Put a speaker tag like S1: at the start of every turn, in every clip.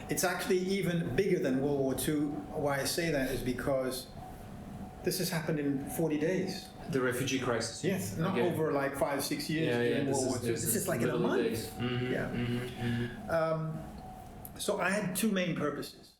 S1: It's actually even bigger than World War II. Why I say that is because this has happened in 40 days.
S2: The refugee crisis.
S1: Yes, not over like 5-6 years during World War II. This is like in a month.
S2: Mm-hmm,
S1: yeah.
S2: Mm-hmm, mm-hmm.
S1: So I had two main purposes.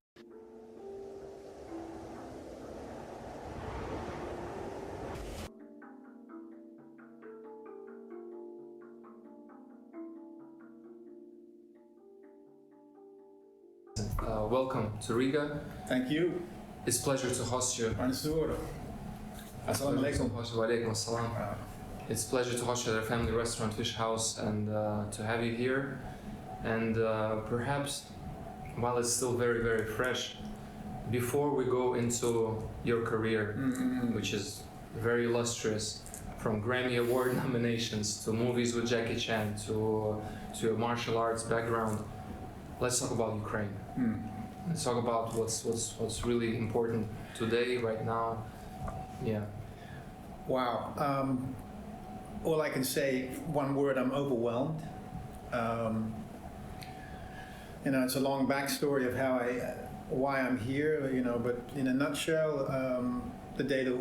S2: Welcome to Riga.
S1: Thank you.
S2: It's a pleasure to host you.
S1: Mansur. Assalamu alaikum.
S2: Walaikum assalam. It's a pleasure to host you at our family restaurant, Fish House, and to have you here. And perhaps, while it's still very, very fresh, before we go into your career, which is very illustrious, from Grammy Award nominations to movies with Jackie Chan to a martial arts background, let's talk about Ukraine. Let's talk about what's really important today, right now. Yeah.
S1: Wow. All I can say, one word, I'm overwhelmed. It's a long backstory of why I'm here, but in a nutshell, the day the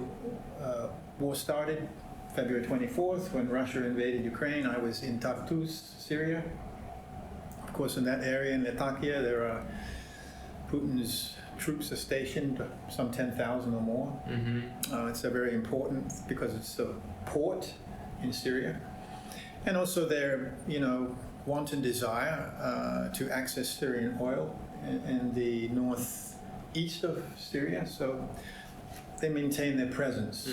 S1: war started, February 24th, when Russia invaded Ukraine, I was in Tartus, Syria. Of course, in that area, in Latakia, there are Putin's troops are stationed, some 10,000 or more. It's a very important because it's a port in Syria, and also their wanton desire to access Syrian oil in the northeast of Syria. So they maintain their presence,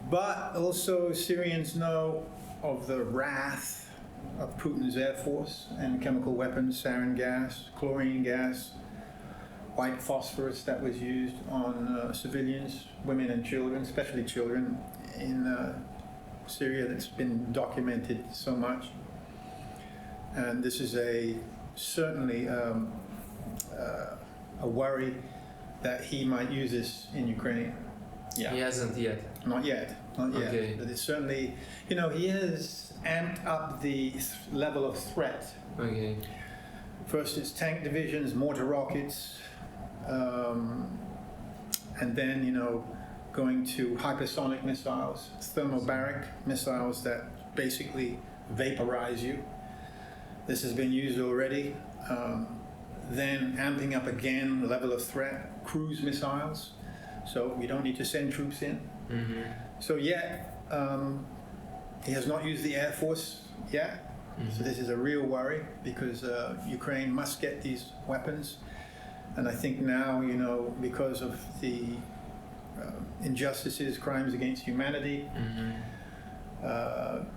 S1: But also Syrians know of the wrath of Putin's air force and chemical weapons, sarin gas, chlorine gas, white phosphorus that was used on civilians, women and children, especially children in Syria. That's been documented so much. And this is certainly a worry that he might use this in Ukraine.
S2: Yeah. He hasn't yet.
S1: Not yet.
S2: Okay.
S1: But it's certainly, he has amped up the level of threat.
S2: Okay.
S1: First it's tank divisions, mortar rockets, and then, going to hypersonic missiles, thermobaric missiles that basically vaporize you. This has been used already. Then amping up again the level of threat, cruise missiles. So we don't need to send troops in. So yet, he has not used the Air Force yet. So this is a real worry because Ukraine must get these weapons. And I think now, because of the injustices, crimes against humanity,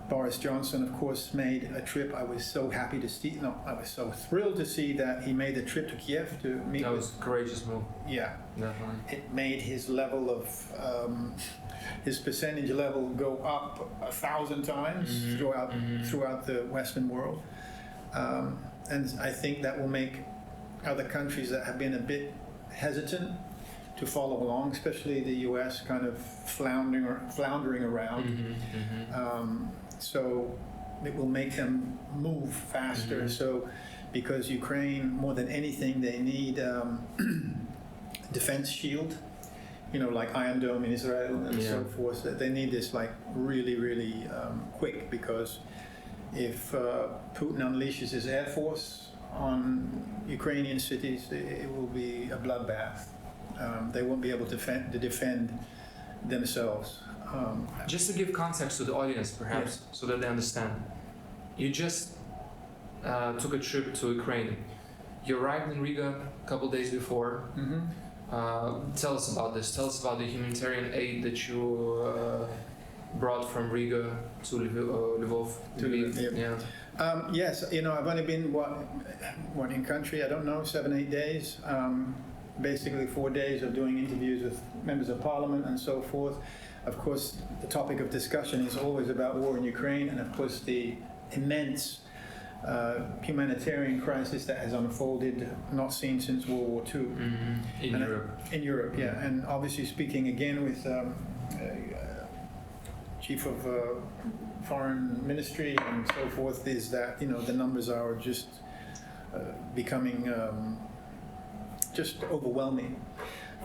S1: Boris Johnson, of course, made a trip. I was so happy to see, I was so thrilled to see that he made the trip to Kiev to meet.
S2: That was a courageous move.
S1: Yeah.
S2: Definitely.
S1: It made his level of, his percentage level go up 1,000 times throughout the Western world. And I think that will make other countries that have been a bit hesitant to follow along, especially the US kind of floundering around. So it will make them move faster. So because Ukraine, more than anything, they need defense shield, like Iron Dome in Israel and so forth. They need this like really, really quick, because if Putin unleashes his air force on Ukrainian cities, it will be a bloodbath. They won't be able to defend themselves.
S2: Just to give context to the audience, perhaps, so that they understand. You just took a trip to Ukraine. You arrived in Riga a couple days before. Tell us about this. Tell us about the humanitarian aid that you brought from Riga to Lvov.
S1: To Lviv. Yes, I've only been what in country, I don't know, 7-8 days. Basically 4 days of doing interviews with members of parliament and so forth. Of course, the topic of discussion is always about war in Ukraine, and of course the immense humanitarian crisis that has unfolded, not seen since World War II.
S2: In Europe.
S1: In Europe, yeah. And obviously speaking again with Chief of Foreign Ministry and so forth, is that, the numbers are just becoming just overwhelming.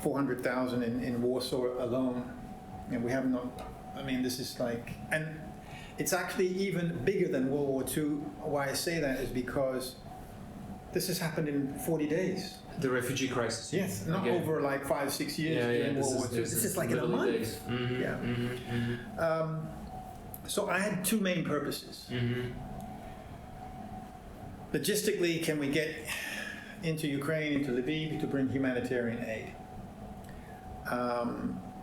S1: 400,000 in Warsaw alone, and we have not. I mean, this is like, and it's actually even bigger than World War II. Why I say that is because this has happened in 40 days.
S2: The refugee crisis.
S1: Yes, not
S2: again.
S1: over like 5-6 years during World War II. This is like in a month.
S2: Mm-hmm,
S1: Yeah.
S2: Mm-hmm, mm-hmm.
S1: So I had two main purposes.
S2: Mm-hmm.
S1: Logistically, can we get into Ukraine, into Lviv, to bring humanitarian aid?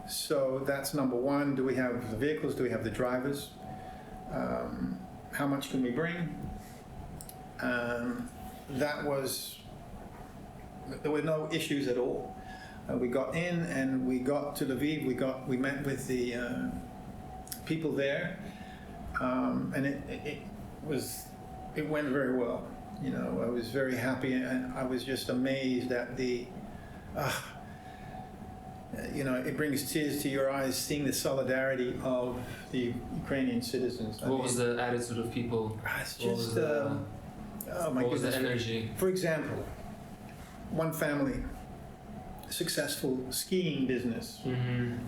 S1: So that's number one. Do we have the vehicles? Do we have the drivers? How much can we bring? There were no issues at all. We got in and we got to Lviv. We met with the people there, and it went very well. You know, I was very happy, and I was just amazed at the. You know, it brings tears to your eyes seeing the solidarity of the Ukrainian citizens.
S2: What was the attitude of people?
S1: It's just, oh my
S2: what was
S1: goodness.
S2: the energy?
S1: For example, one family, successful skiing business,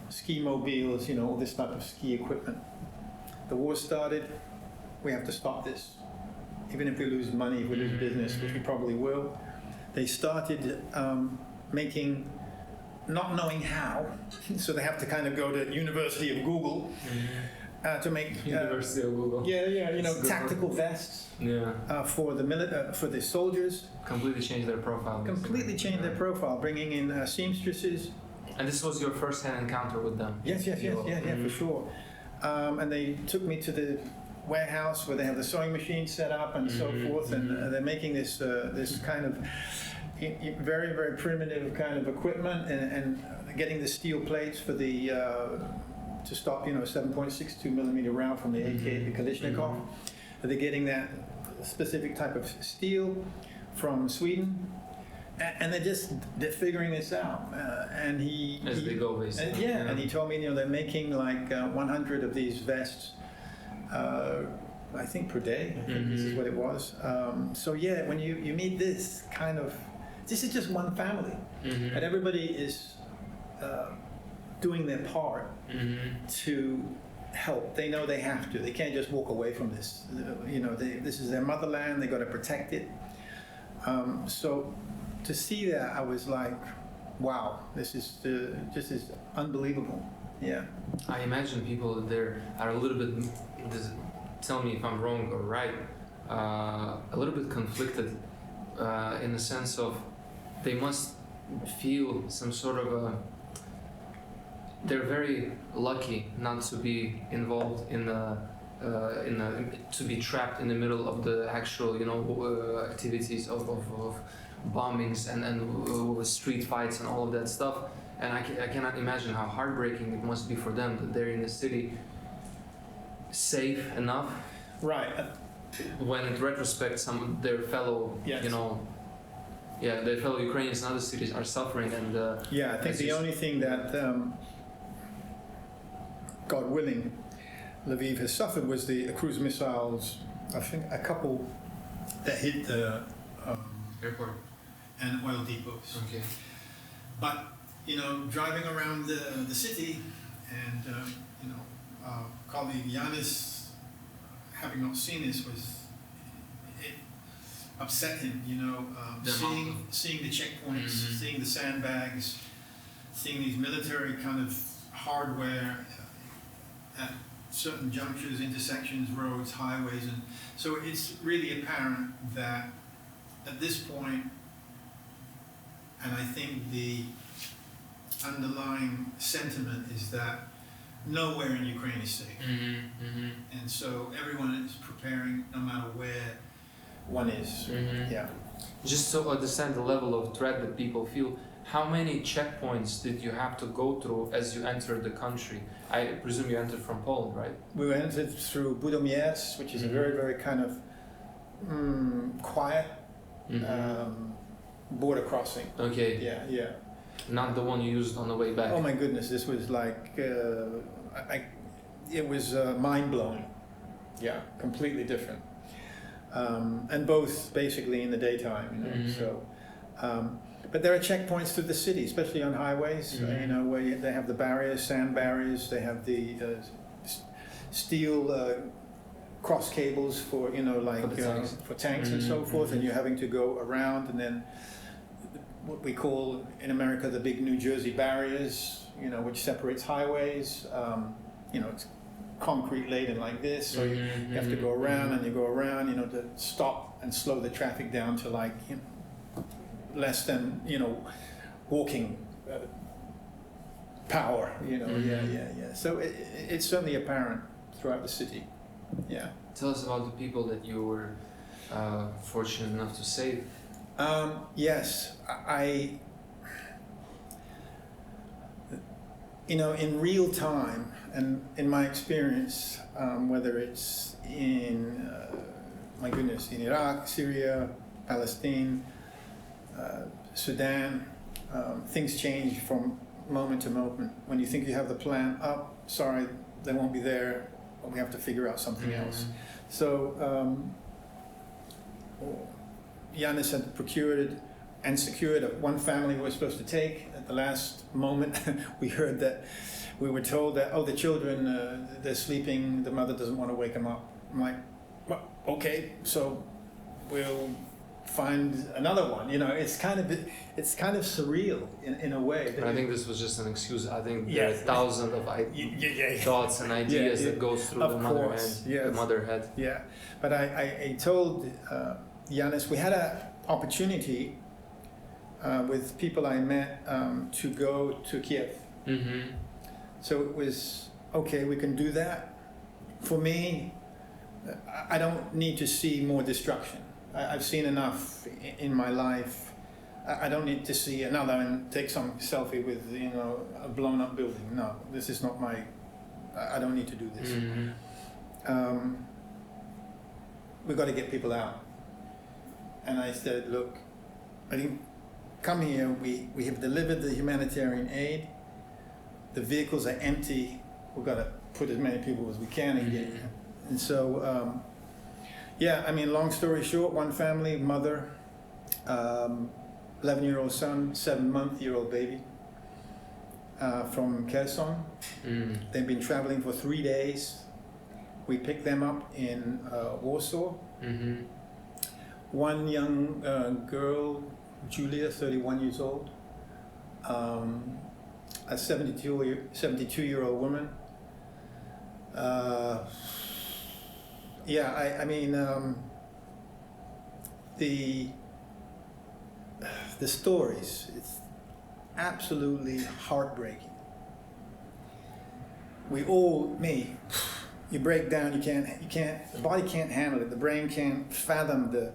S1: ski mobiles, you know, all this type of ski equipment. The war started, we have to stop this. Even if we lose money, if we lose business, which we probably will. They started making, not knowing how, so they have to kind of go to University of Google to make
S2: University of Google.
S1: Yeah, you know, tactical vests for the soldiers.
S2: Completely changed their profile.
S1: Completely changed their profile, bringing in seamstresses.
S2: And this was your first-hand encounter with them?
S1: Yes, for sure. And they took me to the warehouse where they have the sewing machine set up and so forth, and they're making this this kind of very, very primitive kind of equipment, and getting the steel plates for the to stop, you know, 7.62 millimeter round from the AK, the Kalashnikov. They're getting that specific type of steel from Sweden, and they're figuring this out. And
S2: they go, basically.
S1: And he told me, you know, they're making like 100 of these vests. I think per day. I think this is what it was. So yeah, when you meet this kind of, this is just one family, and everybody is doing their part to help. They know they have to. They can't just walk away from this. You know, this is their motherland. They got to protect it. So to see that, I was like, wow, this is just is unbelievable. Yeah.
S2: I imagine people there are a little bit. Tell me if I'm wrong or right. A little bit conflicted in the sense of they must feel some sort of a. They're very lucky not to be involved in to be trapped in the middle of the actual, you know, activities of bombings and street fights and all of that stuff. And I cannot imagine how heartbreaking it must be for them that they're in the city safe enough.
S1: Right.
S2: When in retrospect, their fellow, you know, their fellow Ukrainians in other cities are suffering. And
S1: I think the only thing that, God willing, Lviv has suffered was the cruise missiles. I think a couple that hit the
S2: airport
S1: and oil depots.
S2: Okay.
S1: But you know, driving around the city, and you know, colleague Yanis, having not seen this, it upset him. You know, seeing the checkpoints, seeing the sandbags, seeing these military kind of hardware at certain junctures, intersections, roads, highways, and so it's really apparent that at this point, and I think the underlying sentiment is that nowhere in Ukraine is safe. And so everyone is preparing no matter where one is. Yeah.
S2: Just to understand the level of threat that people feel, how many checkpoints did you have to go through as you entered the country? I presume you entered from Poland, right?
S1: We entered through Budomierz, which is a very, very kind of quiet border crossing.
S2: Okay.
S1: Yeah.
S2: Not the one you used on the way back.
S1: Oh my goodness, this was like, it was mind-blowing. Yeah, completely different. and both basically in the daytime, you know. So, but there are checkpoints through the city, especially on highways, you know, where they have the barriers, sand barriers. They have the steel cross cables for, you know, like for tanks and so forth, and you're having to go around, and then what we call in America the big New Jersey barriers, you know, which separates highways. You know, it's concrete laden like this, so you have to go around and you go around, you know, to stop and slow the traffic down to like, you know, less than, you know, walking power, you know. Yeah. So it's certainly apparent throughout the city. Yeah.
S2: Tell us about the people that you were fortunate enough to save.
S1: Yes, you know, in real time, and in my experience, whether it's in, my goodness, in Iraq, Syria, Palestine, Sudan, things change from moment to moment. When you think you have the plan, oh, sorry, they won't be there, we have to figure out something else. So, Yanis had procured and secured one family we were supposed to take. At the last moment, we heard that, we were told that, oh, the children, they're sleeping, the mother doesn't want to wake them up. I'm like, well, okay, so we'll find another one. You know, it's kind of surreal in a way.
S2: But I think this was just an excuse. I think there are thousands of thoughts and ideas that goes through the mother head.
S1: Yeah, but I told Yanis, we had an opportunity with people I met to go to Kiev. So it was, okay, we can do that. For me, I don't need to see more destruction. I've seen enough in my life. I don't need to see another and take some selfie with, you know, a blown up building. No, this is not my, I don't need to do this. We've got to get people out. And I said, look, I think, come here, we have delivered the humanitarian aid. The vehicles are empty. We've got to put as many people as we can and get. And so, yeah, I mean, long story short, one family, mother, 11-year-old son, 7-month-old baby, from Kherson. They've been traveling for 3 days. We picked them up in Warsaw. One young girl, Julia, 31 years old, a 72-year-old woman. Yeah, I mean, the stories, it's absolutely heartbreaking. You break down, you can't, the body can't handle it, the brain can't fathom the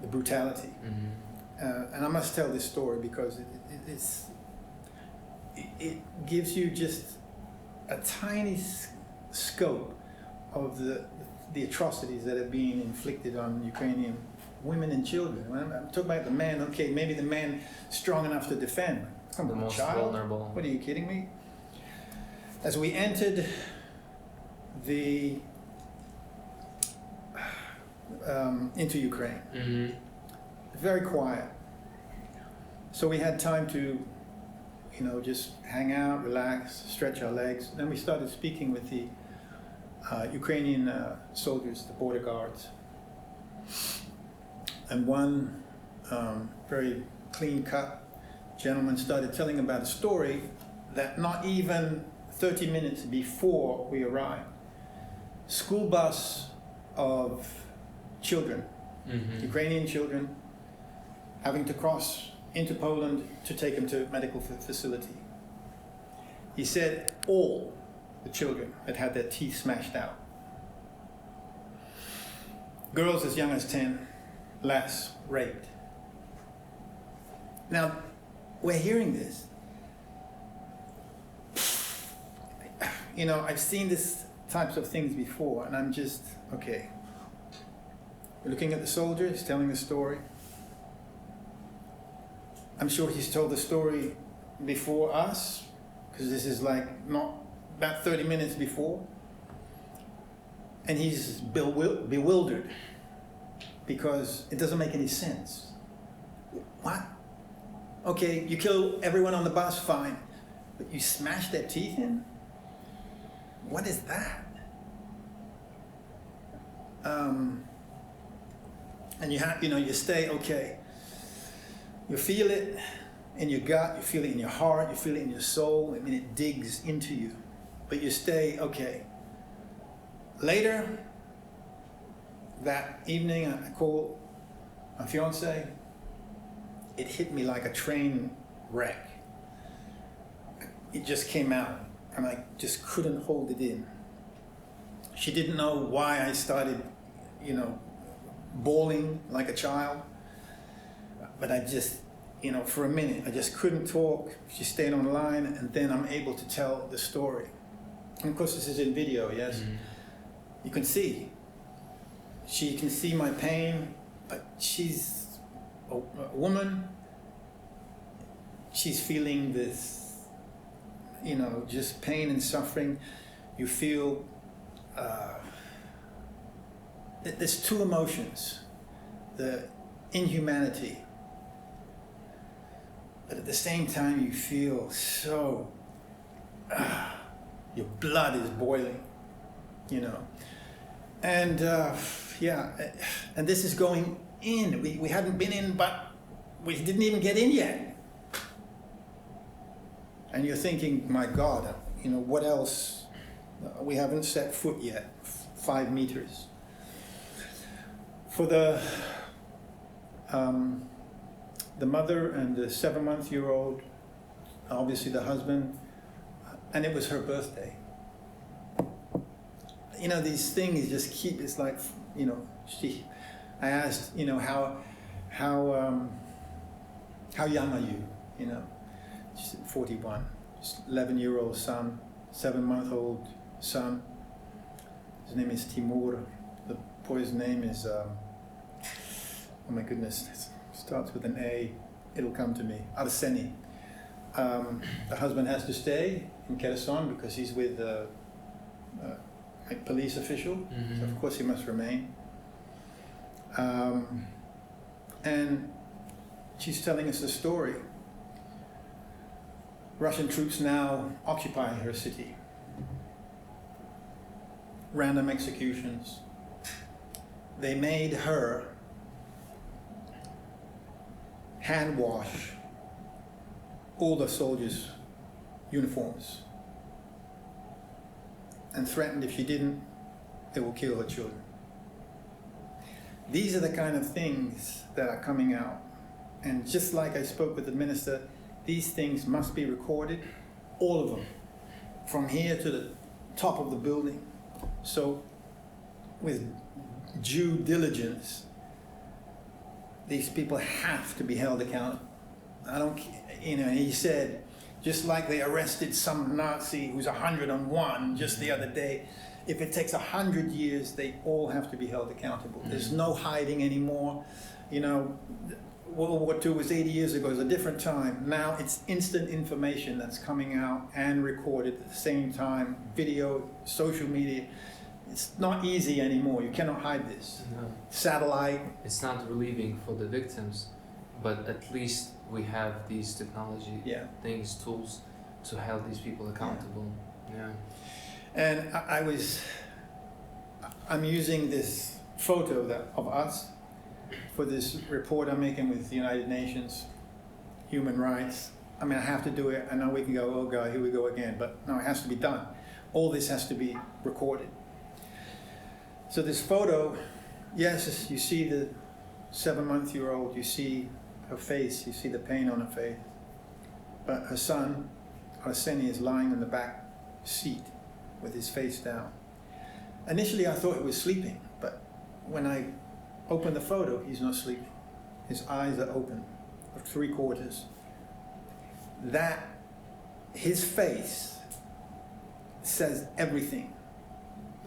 S1: brutality. And I must tell this story because it gives you just a tiny scope of the atrocities that are being inflicted on Ukrainian women and children. When I'm talking about the man, okay, maybe the man strong enough to defend. Come on,
S2: most
S1: child.
S2: Vulnerable.
S1: What are you kidding me? As we entered into Ukraine, very quiet. So we had time to, you know, just hang out, relax, stretch our legs. Then we started speaking with the Ukrainian soldiers, the border guards. And one very clean-cut gentleman started telling about a story that not even 30 minutes before we arrived, school bus of children, Ukrainian children, having to cross into Poland to take them to a medical facility. He said all the children had their teeth smashed out. Girls as young as 10, less, raped. Now, we're hearing this. You know, I've seen these types of things before, and I'm just, okay. We're looking at the soldier, he's telling the story. I'm sure he's told the story before us, because this is like not about 30 minutes before. And he's bewildered. because it doesn't make any sense. What? Okay, you kill everyone on the bus, fine, but you smash their teeth in? What is that? And you have, you stay, okay. You feel it in your gut, you feel it in your heart, you feel it in your soul. I mean, it digs into you. But you stay, okay. Later, that evening, I call my fiance. It hit me like a train wreck. It just came out, and I just couldn't hold it in. She didn't know why I started, bawling like a child. But I just, for a minute, I just couldn't talk. She stayed on the line, and then I'm able to tell the story. And of course, this is in video, yes? Mm-hmm. You can see. She can see my pain, but she's a woman. She's feeling this, just pain and suffering. You feel, there's two emotions, the inhumanity, but at the same time you feel so, your blood is boiling, and and this is going in. We hadn't been in, but we didn't even get in yet. And you're thinking, my God, what else? We haven't set foot yet, 5 meters. For the mother and the 7-month-old, obviously the husband, and it was her birthday. These things just keep, it's like, I asked, how young are you? She said 41, 11-year-old son, 7-month-old son. His name is Timur. The boy's name is, oh my goodness, it starts with an A. It'll come to me. Arseni. The husband has to stay in Kherson because he's with a police official. Mm-hmm. So of course he must remain. And she's telling us a story. Russian troops now occupy her city. Random executions. They made her hand wash all the soldiers' uniforms and threatened if she didn't, they will kill her children. These are the kind of things that are coming out. And just like I spoke with the minister, these things must be recorded, all of them, from here to the top of the building. So with due diligence, these people have to be held accountable. He said, just like they arrested some Nazi who's 101 just the other day, if it takes 100 years, they all have to be held accountable. Mm-hmm. There's no hiding anymore. World War II was 80 years ago. It was a different time. Now it's instant information that's coming out and recorded at the same time. Video, social media. It's not easy anymore. You cannot hide this.
S2: No.
S1: Satellite.
S2: It's not relieving for the victims, but at least we have these technology things, tools to hold these people accountable. Yeah.
S1: And I'm using this photo of us for this report I'm making with the United Nations, human rights. I mean, I have to do it. I know we can go, oh God, here we go again, but no, it has to be done. All this has to be recorded. So this photo, yes, you see the 7-month-old, you see her face, you see the pain on her face. But her son, Arseni, is lying in the back seat with his face down. Initially, I thought he was sleeping, but when I open the photo, he's not sleeping. His eyes are open, 3/4. His face says everything.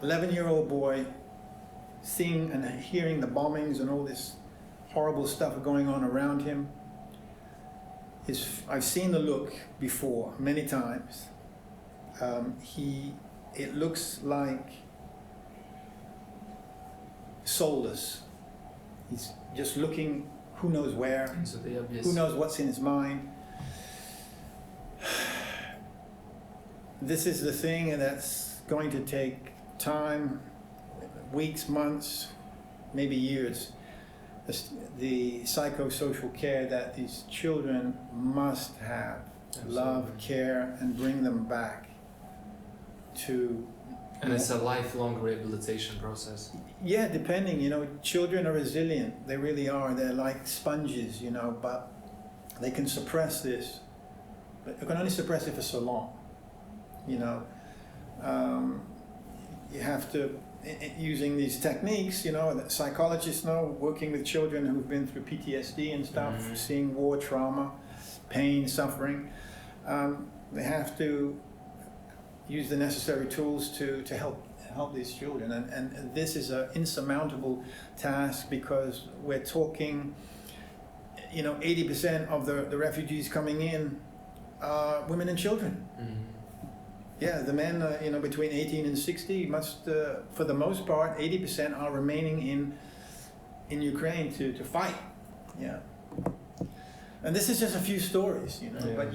S1: 11-year-old boy, seeing and hearing the bombings and all this horrible stuff going on around him. I've seen the look before, many times. It looks like soulless. He's just looking who knows where,
S2: Into the abyss.
S1: who knows what's in his mind. This is the thing that's going to take time, weeks, months, maybe years. The psychosocial care that these children must have.
S2: Absolutely.
S1: Love, care, and bring them back to...
S2: And it's a lifelong rehabilitation process.
S1: Yeah, depending, children are resilient. They really are. They're like sponges, but they can suppress this. But they can only suppress it for so long, You have to, using these techniques, that psychologists know, working with children who've been through PTSD and stuff, seeing war, trauma, pain, suffering, they have to use the necessary tools to help these children, and this is an insurmountable task because we're talking, 80% of the refugees coming in are women and children. Yeah, the men, between 18 and 60 must, for the most part, 80% are remaining in Ukraine to fight. Yeah. And this is just a few stories, but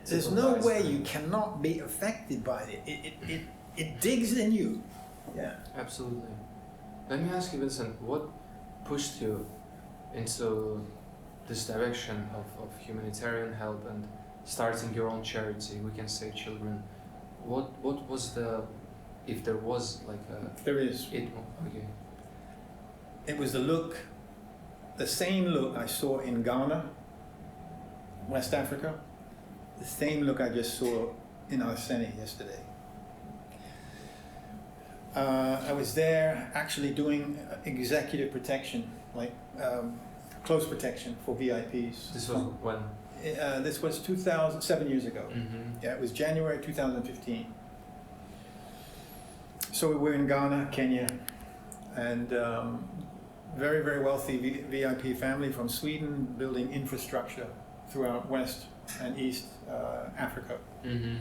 S1: there's no way you cannot be affected by it. It digs in you. Yeah.
S2: Absolutely. Let me ask you, Vincent, what pushed you into this direction of humanitarian help and starting your own charity, we can say children? What was if there was like a...
S1: There is.
S2: Okay.
S1: It was the same look I saw in Ghana, West Africa, the same look I just saw in Arseni yesterday. I was there actually doing executive protection, like close protection for VIPs.
S2: This was when?
S1: This was 7 years ago. Yeah, it was January 2015. So we were in Ghana, Kenya, and very, very wealthy VIP family from Sweden building infrastructure throughout West and East Africa. And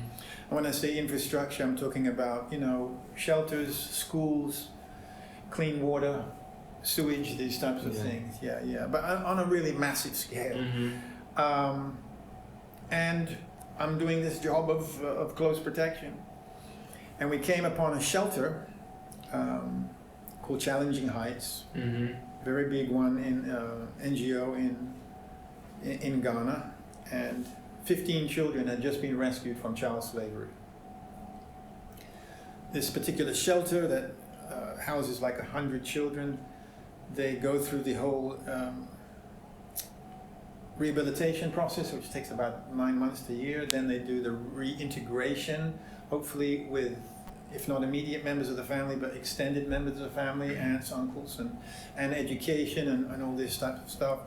S1: when I say infrastructure, I'm talking about, shelters, schools, clean water, sewage, these types of things. Yeah, but on a really massive scale. And I'm doing this job of close protection. And we came upon a shelter called Challenging Heights, very big one in NGO in Ghana, and 15 children had just been rescued from child slavery. This particular shelter that houses like 100 children, they go through the whole rehabilitation process, which takes about 9 months to a year. Then they do the reintegration, hopefully with, if not immediate members of the family, but extended members of the family, aunts, uncles, and education and all this type of stuff.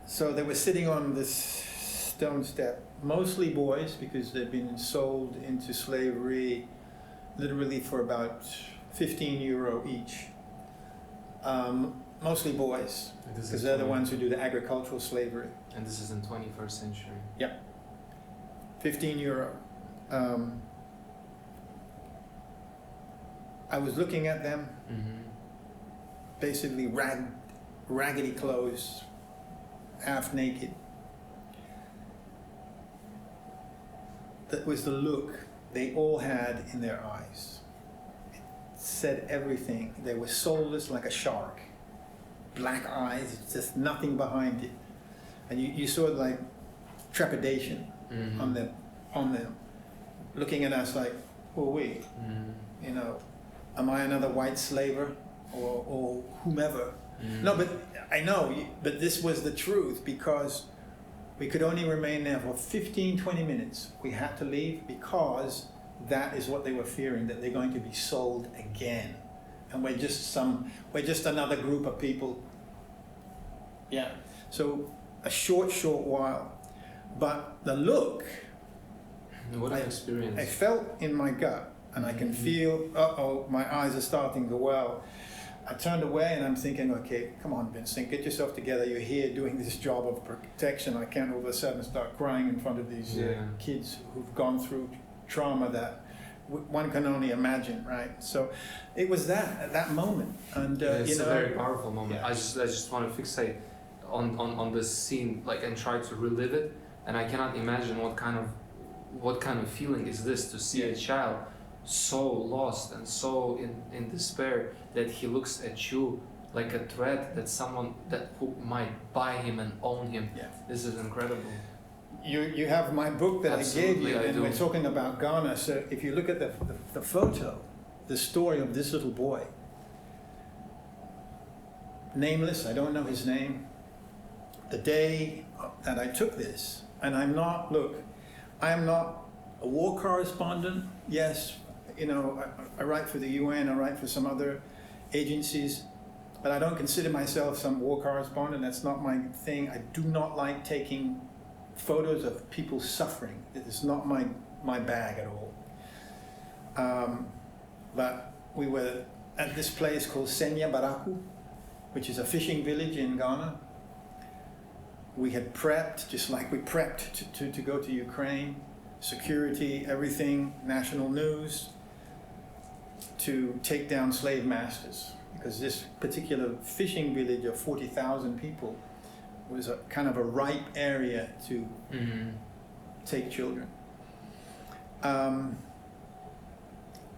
S1: So they were sitting on this stone step, mostly boys, because they've been sold into slavery literally for about €15 each. Mostly boys, because they're the ones who do the agricultural slavery.
S2: And this is in 21st century.
S1: Yep. €15. I was looking at them, basically raggedy clothes, half naked. That was the look they all had in their eyes. It said everything. They were soulless like a shark. Black eyes, just nothing behind it. And you saw like trepidation on them, looking at us like, who are we? Am I another white slaver or whomever? No, but I know, but this was the truth, because we could only remain there for 15-20 minutes. We had to leave because that is what they were fearing, that they're going to be sold again. And we're just another group of people. Yeah. So a short while. But the look,
S2: what an experience.
S1: I felt in my gut, and I can feel, my eyes are starting to well. I turned away and I'm thinking, okay, come on, Vincent, get yourself together. You're here doing this job of protection. I can't all of a sudden start crying in front of these kids who've gone through trauma that one can only imagine, right? So it was that moment, and
S2: it's a very powerful moment.
S1: Yeah.
S2: I just want to fixate on this scene, like, and try to relive it. And I cannot imagine what kind of feeling is this to see a child so lost and so in despair that he looks at you like a threat, that someone who might buy him and own him.
S1: Yeah.
S2: This is incredible.
S1: You have my book that
S2: Absolutely,
S1: I gave you,
S2: I
S1: and
S2: do.
S1: we're talking about Ghana. So if you look at the photo, the story of this little boy, nameless, I don't know his name, the day that I took this, and I am not a war correspondent. Yes, you know, I write for the UN, I write for some other agencies, but I don't consider myself some war correspondent. That's not my thing. I do not like taking photos of people suffering. It is not my bag at all. But we were at this place called Senya Baraku, which is a fishing village in Ghana. We had prepped, just like we prepped to go to Ukraine, security, everything, national news, to take down slave masters. Because this particular fishing village of 40,000 people was a kind of a ripe area to take children.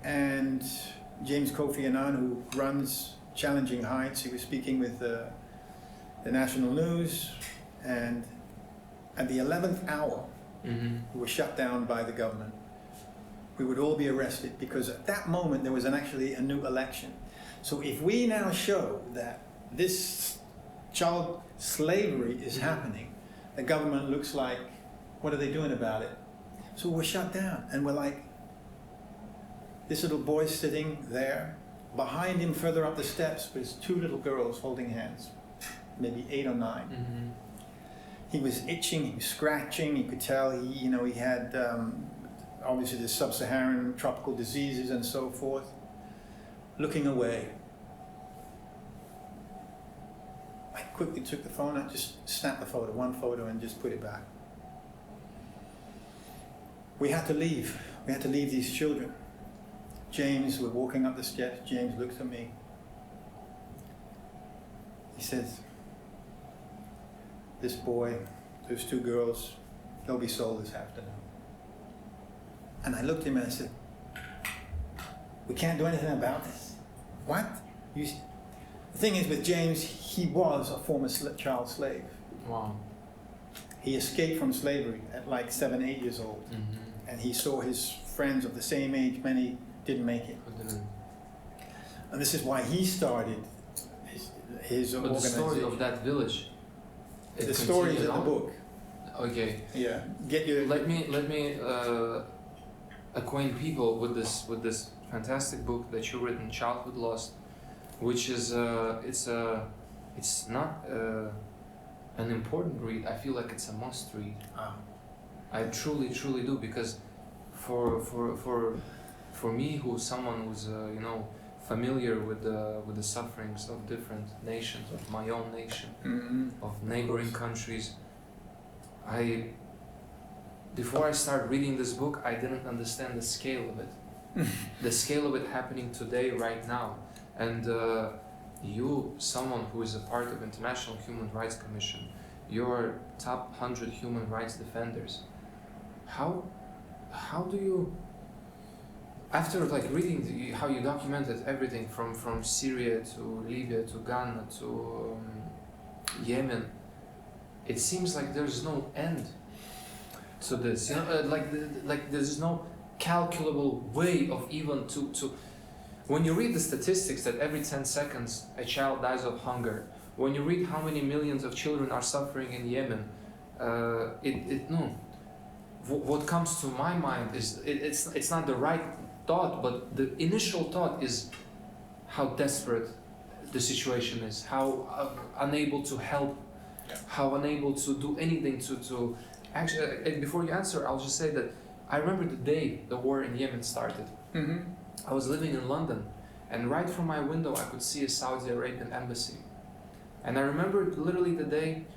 S1: And James Kofi Annan, who runs Challenging Heights, he was speaking with the national news, and at the 11th hour, we were shut down by the government. We would all be arrested because at that moment there was actually a new election. So if we now show that this child slavery is happening, the government looks like, what are they doing about it? So we're shut down, and we're like, this little boy sitting there, behind him further up the steps was two little girls holding hands, maybe 8 or 9. He was itching, he was scratching, you could tell he had obviously the sub-Saharan tropical diseases and so forth. Looking away. I quickly took the phone out, just snapped the photo, one photo, and just put it back. We had to leave. We had to leave these children. James, we're walking up the steps. James looks at me. He says, this boy, those two girls, they'll be sold this afternoon. And I looked at him and I said, we can't do anything about this. What? The thing is with James, he was a former child slave.
S2: Wow.
S1: He escaped from slavery at like 7, 8 years old. And he saw his friends of the same age, many didn't make it. And this is why he started his
S2: But
S1: organization.
S2: the story of that village.
S1: The story is in the book.
S2: Okay.
S1: Yeah.
S2: Let me acquaint people with this fantastic book that you've written, Childhood Lost, which is it's not an important read. I feel like it's a must read. I truly do, because for me, who's someone who's familiar with the sufferings of different nations, of my own nation, of neighboring countries, before I started reading this book, I didn't understand the scale of it. The scale of it happening today, right now. And you, someone who is a part of International Human Rights Commission, you're top 100 human rights defenders. How do you, after like reading how you documented everything from Syria to Libya to Ghana to Yemen, it seems like there's no end to this. Like there's no calculable way of even to. When you read the statistics that every 10 seconds a child dies of hunger, when you read how many millions of children are suffering in Yemen, what comes to my mind is it's not the right thought, but the initial thought is how desperate the situation is, how unable to help, how unable to do anything to actually. Before you answer, I'll just say that I remember the day the war in Yemen started. I was living in London, and right from my window I could see a Saudi Arabian embassy. And I remember literally the day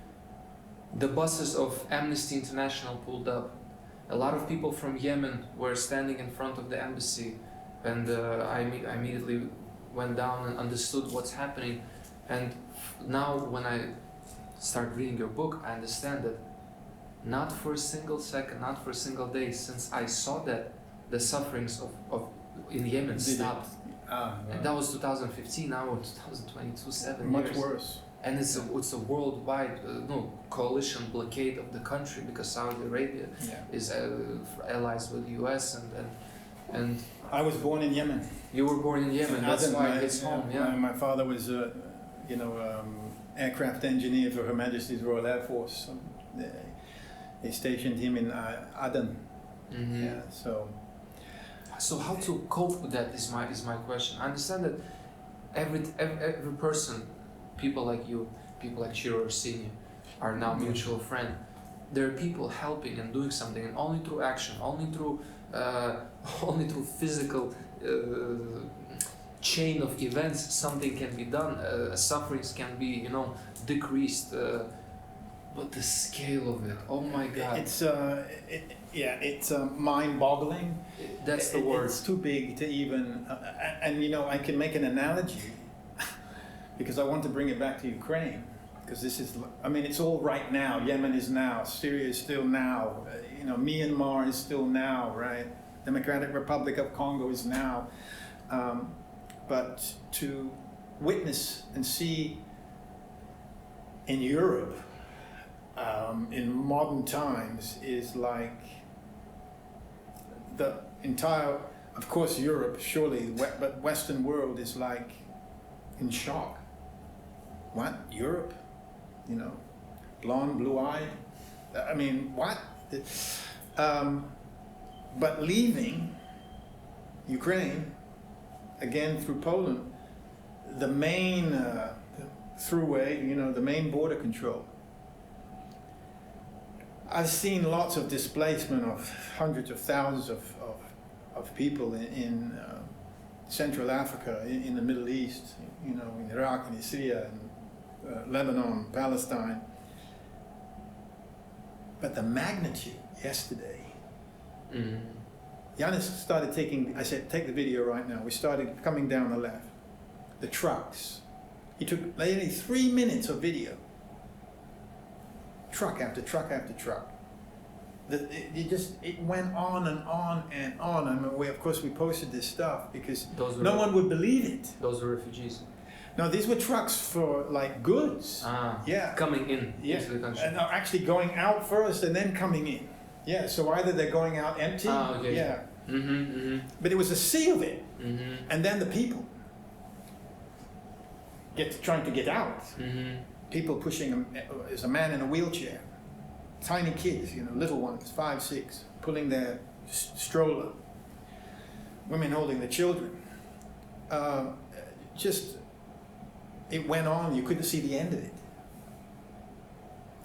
S2: the buses of Amnesty International pulled up, A lot of people from Yemen were standing in front of the embassy, and I immediately went down and understood what's happening. And now when I start reading your book, I understand that not for a single second, not for a single day, since I saw that, the sufferings of in Yemen stopped.
S1: Right.
S2: And that was 2015, now we're 2022, 7
S1: Much
S2: years.
S1: worse.
S2: And it's a worldwide coalition blockade of the country, because Saudi Arabia is allies with the US and
S1: I was born in Yemen.
S2: you were born in Yemen, that's why it's home, yeah.
S1: My father was, aircraft engineer for Her Majesty's Royal Air Force. They stationed him in Aden.
S2: Mm-hmm.
S1: Yeah,
S2: So how to cope with that is my question. I understand that every person, people like you, people like Chiro or Senior, are now mutual friend. There are people helping and doing something, and only through action, only through physical chain of events, something can be done. Sufferings can be, decreased. But the scale of it, oh my God!
S1: It's mind-boggling.
S2: That's the word.
S1: It's too big to even, I can make an analogy because I want to bring it back to Ukraine, because this is, it's all right now. Yemen is now, Syria is still now, Myanmar is still now, right? Democratic Republic of Congo is now, but to witness and see in Europe. In modern times is like the entire, of course Europe surely, but Western world is like in shock. What? Europe? Blonde, blue-eyed? What? But leaving Ukraine, again through Poland, the main throughway, the main border control. I've seen lots of displacement of hundreds of thousands of people in Central Africa, in the Middle East, in Iraq and Syria, and Lebanon, Palestine. But the magnitude yesterday, Yanis started taking, I said, take the video right now. We started coming down the left, the trucks. He took nearly 3 minutes of video. Truck after truck after truck. It went on and on and on. Of course we posted this stuff because no one would believe it.
S2: Those were refugees.
S1: No, these were trucks for like goods.
S2: Coming in into the country.
S1: And actually going out first and then coming in. Yeah, so either they're going out empty.
S2: Okay.
S1: Yeah.
S2: Mm-hmm, mm-hmm.
S1: But it was a sea of it.
S2: Mm-hmm.
S1: And then the people trying to get out.
S2: Mm-hmm.
S1: People pushing there's a man in a wheelchair, tiny kids, little ones, 5, 6, pulling their stroller, women holding their children. It went on, you couldn't see the end of it.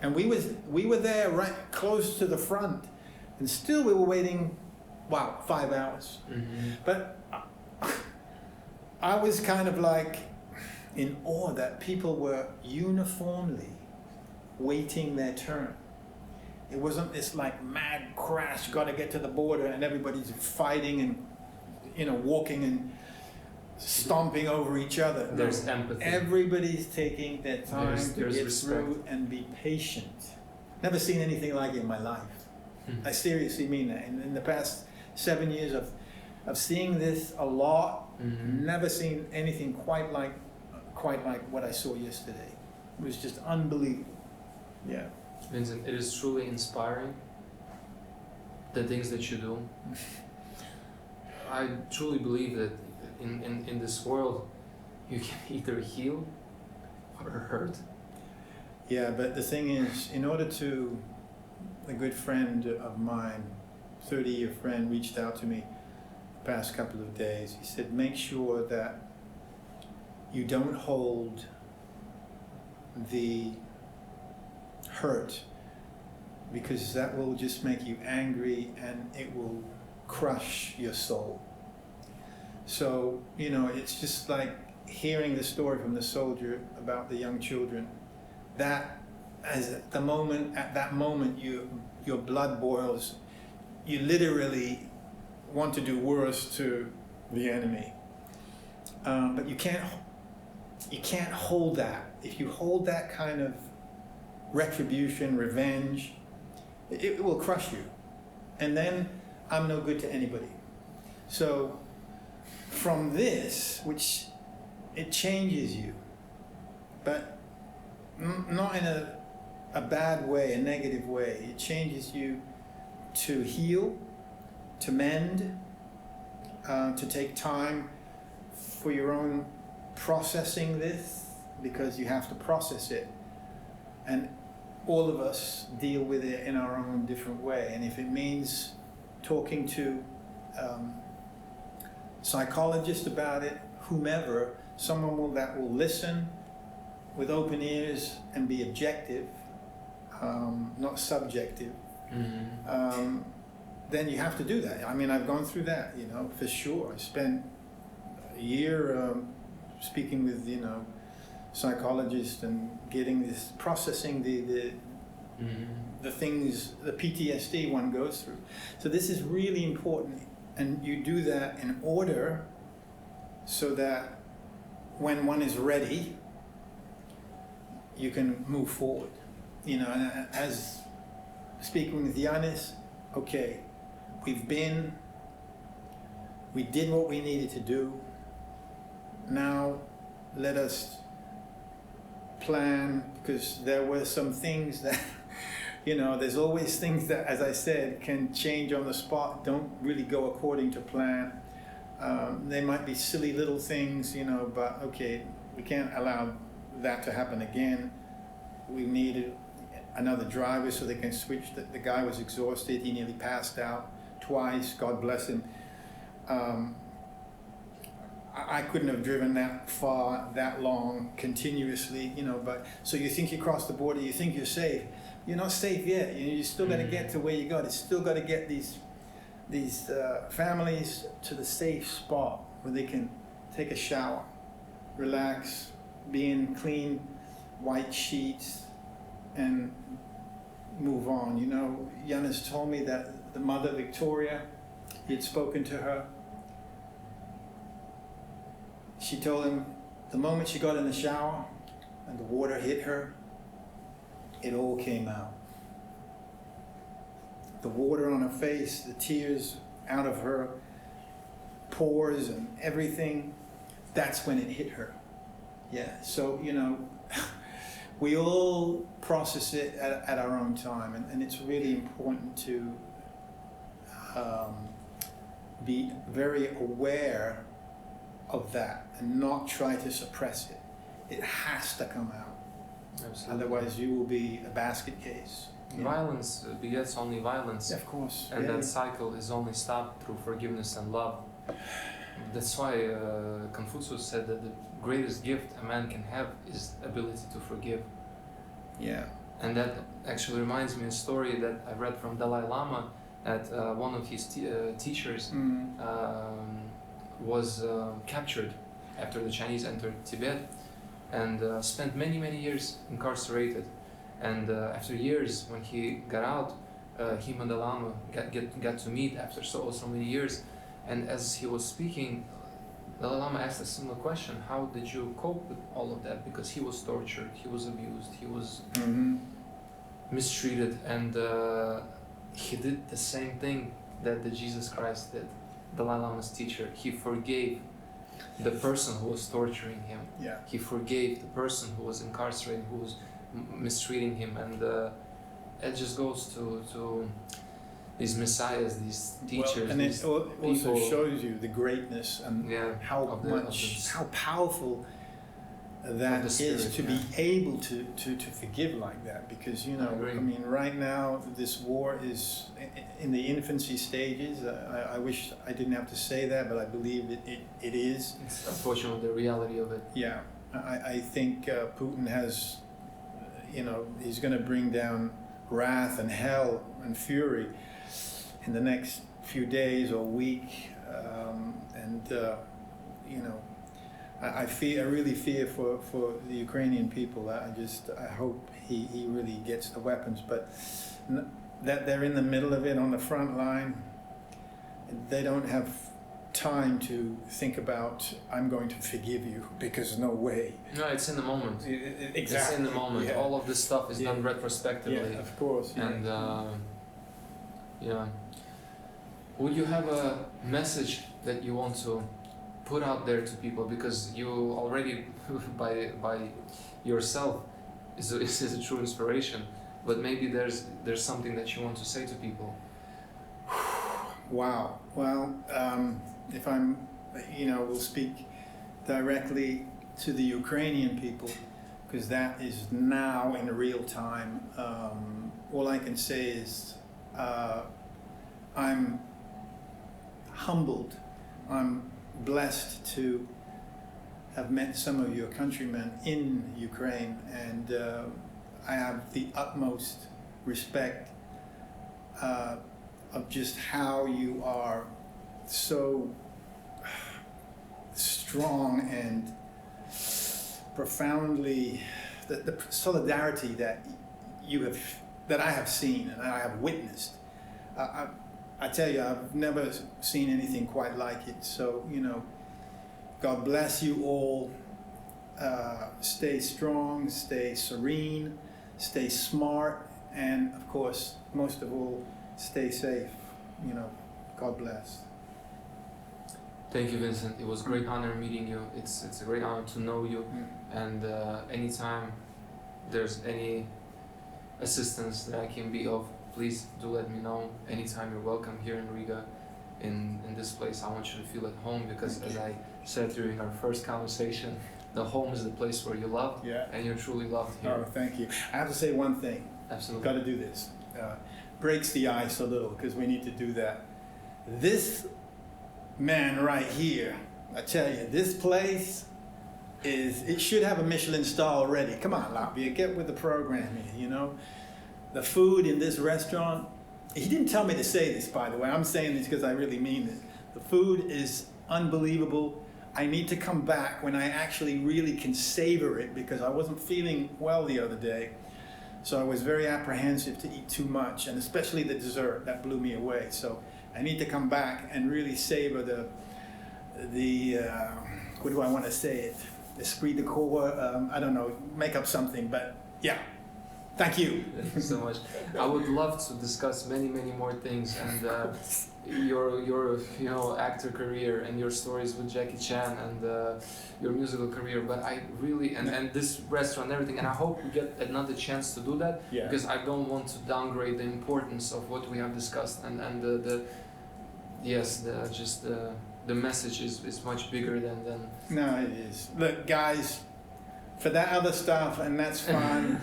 S1: And we were there right close to the front, and still we were waiting, 5 hours.
S2: Mm-hmm.
S1: But I was kind of like, in awe that people were uniformly waiting their turn. It wasn't this like mad crash, got to get to the border, and everybody's fighting and, walking and stomping over each other.
S2: There's empathy.
S1: Everybody's taking their time to get
S2: respect.
S1: through and be patient. Never seen anything like it in my life. I seriously mean that. In the past 7 years of seeing this a lot, never seen anything quite like what I saw yesterday. It was just unbelievable. Yeah.
S2: Vincent, it is truly inspiring, the things that you do. I truly believe that in this world you can either heal or hurt.
S1: Yeah, but the thing is, in order to, a good friend of mine, 30-year friend, reached out to me the past couple of days. He said, make sure that you don't hold the hurt, because that will just make you angry and it will crush your soul. So, it's just like hearing the story from the soldier about the young children. That, at that moment, your blood boils. you literally want to do worse to the enemy. But you can't hold that. If you hold that kind of retribution, revenge, it will crush you. And then I'm no good to anybody. So from this, which it changes you, but not in a bad way, a negative way. It changes you to heal, to mend, to take time for your own processing this, because you have to process it. And all of us deal with it in our own different way. And if it means talking to psychologists about it, whomever, someone that will listen with open ears and be objective, not subjective, then you have to do that. I mean, I've gone through that, for sure. I spent a year speaking with, psychologists and getting this, processing the things, the PTSD one goes through. So this is really important, and you do that in order so that when one is ready, you can move forward. And as speaking with Yanis, okay, we did what we needed to do. Now let us plan, because there were some things that, there's always things that, as I said, can change on the spot, don't really go according to plan. They might be silly little things, but okay, we can't allow that to happen again. We needed another driver so they can switch. The guy was exhausted, he nearly passed out twice, God bless him. I couldn't have driven that far, that long, continuously, but so you think you cross the border, you think you're safe. You're not safe yet. You still got to get to where you got. It's still got to get these families to the safe spot where they can take a shower, relax, be in clean white sheets, and move on. Yanis told me that the mother, Victoria, he had spoken to her. She told him the moment she got in the shower and the water hit her, it all came out. The water on her face, the tears out of her pores and everything, that's when it hit her. Yeah, so, we all process it at our own time, and it's really important to be very aware of that and not try to suppress it. It has to come out.
S2: Absolutely.
S1: Otherwise you will be a basket case.
S2: Violence begets only violence.
S1: Yeah, of course.
S2: And that cycle is only stopped through forgiveness and love. That's why Confucius said that the greatest gift a man can have is ability to forgive.
S1: Yeah.
S2: And that actually reminds me of a story that I read from Dalai Lama, that one of his teachers was captured after the Chinese entered Tibet, and spent many years incarcerated. And after years, when he got out, him and the Lama got to meet after so many years. And as he was speaking, Dalai Lama asked a similar question: how did you cope with all of that? Because he was tortured, he was abused, he was mistreated, and he did the same thing that the Jesus Christ did. Dalai Lama's teacher, he forgave the person who was torturing him.
S1: Yeah.
S2: He forgave the person who was incarcerated, who was mistreating him, and it just goes to these messiahs, these teachers.
S1: And
S2: these
S1: it also shows you the greatness and how powerful that
S2: spirit,
S1: is to be able to forgive like that, because I mean, right now this war is in the infancy stages. I wish I didn't have to say that, but I believe it is.
S2: It's unfortunately the reality of it.
S1: Yeah, I think Putin has, he's going to bring down wrath and hell and fury in the next few days or week, I really fear for the Ukrainian people. I hope he really gets the weapons. But that they're in the middle of it on the front line. They don't have time to think about, I'm going to forgive you, because no way.
S2: No, it's in the moment.
S1: Exactly.
S2: It's in the moment.
S1: Yeah.
S2: All of this stuff is
S1: Yeah.
S2: done retrospectively.
S1: Yeah, of course. Yeah.
S2: And yeah. Would you have a message that you want to put out there to people, because you already by yourself is a true inspiration, but maybe there's something that you want to say to people?
S1: Wow. Well, if I'm, we'll speak directly to the Ukrainian people, because that is now in real time. All I can say is I'm humbled. I'm blessed to have met some of your countrymen in Ukraine, and I have the utmost respect of just how you are so strong and profoundly, the solidarity that I have seen and I have witnessed. I tell you, I've never seen anything quite like it. So, God bless you all. Stay strong, stay serene, stay smart, and of course, most of all, stay safe. God bless.
S2: Thank you, Vincent. It was a great honor meeting you. It's a great honor to know you. And anytime there's any assistance that I can be of, please do let me know. Anytime you're welcome here in Riga, in this place. I want you to feel at home, because as I said during our first conversation, the home is the place where you love, and you're truly loved here.
S1: Oh, thank you. I have to say one thing.
S2: Absolutely.
S1: Got to do this. Breaks the ice a little, because we need to do that. This man right here, I tell you, this place it should have a Michelin star already. Come on, Latvia, get with the program here, The food in this restaurant, he didn't tell me to say this, by the way. I'm saying this because I really mean it. The food is unbelievable. I need to come back when I actually really can savor it, because I wasn't feeling well the other day. So I was very apprehensive to eat too much, and especially the dessert, that blew me away. So I need to come back and really savor the what do I want to say it? Esprit de corps, I don't know, make up something, but yeah. Thank you.
S2: Thank you so much. I would love to discuss many more things, and your actor career and your stories with Jackie Chan and your musical career. But I really and this restaurant and everything, and I hope we get another chance to do that, because I don't want to downgrade the importance of what we have discussed, and the message is much bigger than.
S1: No, it is. Look, guys, for that other stuff, and that's fine.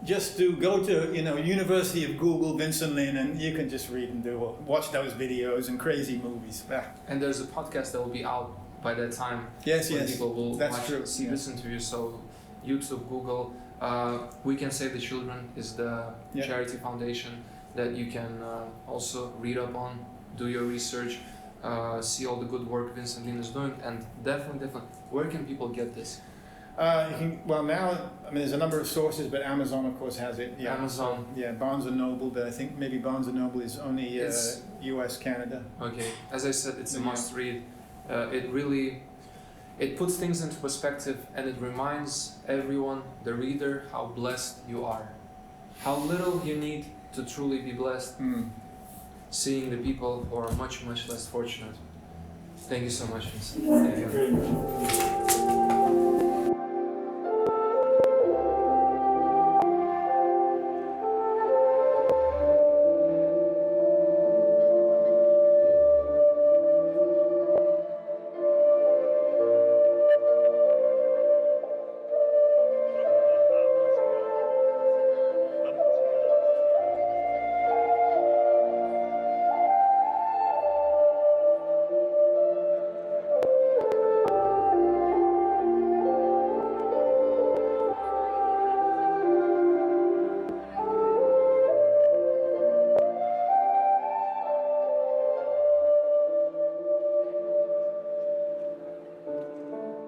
S1: Just go to University of Google, Vincent Lyn, and you can just read and watch those videos and crazy movies.
S2: And there's a podcast that will be out by that time.
S1: Yes.
S2: People will see
S1: Yeah.
S2: this interview. So YouTube, Google, We Can Save the Children is the charity foundation that you can also read up on, do your research, see all the good work Vincent Lyn is doing, and definitely, where can people get this?
S1: Now, there's a number of sources, but Amazon, of course, has it. Yeah.
S2: Amazon.
S1: Yeah, Barnes & Noble, but I think maybe Barnes & Noble is only US, Canada.
S2: Okay. As I said, it's a must-read. It puts things into perspective, and it reminds everyone, the reader, how blessed you are. How little you need to truly be blessed, seeing the people who are much less fortunate. Thank you so much, Vincent. Thank you.